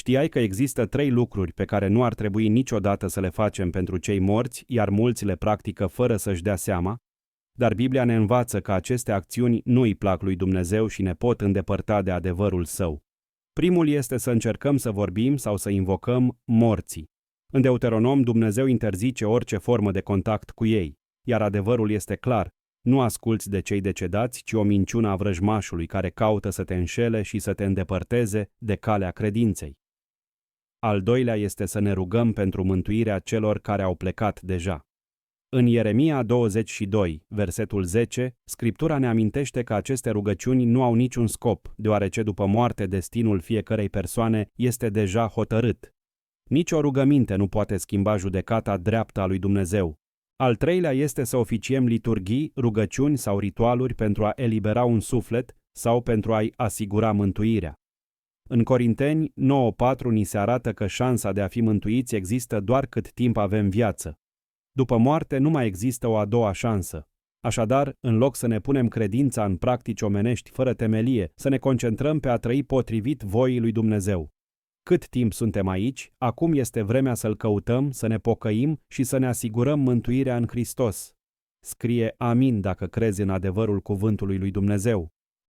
Știai că există 3 lucruri pe care nu ar trebui niciodată să le facem pentru cei morți, iar mulți le practică fără să-și dea seama? Dar Biblia ne învață că aceste acțiuni nu îi plac lui Dumnezeu și ne pot îndepărta de adevărul său. Primul este să încercăm să vorbim sau să invocăm morții. În Deuteronom, Dumnezeu interzice orice formă de contact cu ei, iar adevărul este clar: nu asculți de cei decedați, ci o minciună a vrăjmașului care caută să te înșele și să te îndepărteze de calea credinței. Al doilea este să ne rugăm pentru mântuirea celor care au plecat deja. În Ieremia 22, versetul 10, Scriptura ne amintește că aceste rugăciuni nu au niciun scop, deoarece după moarte destinul fiecărei persoane este deja hotărât. Nici o rugăminte nu poate schimba judecata dreaptă a lui Dumnezeu. Al treilea este să oficiem liturghii, rugăciuni sau ritualuri pentru a elibera un suflet sau pentru a-i asigura mântuirea. În Corinteni 9:4 ni se arată că șansa de a fi mântuiți există doar cât timp avem viață. După moarte nu mai există o a doua șansă. Așadar, în loc să ne punem credința în practici omenești fără temelie, să ne concentrăm pe a trăi potrivit voii lui Dumnezeu. Cât timp suntem aici, acum este vremea să-L căutăm, să ne pocăim și să ne asigurăm mântuirea în Hristos. Scrie amin dacă crezi în adevărul cuvântului lui Dumnezeu.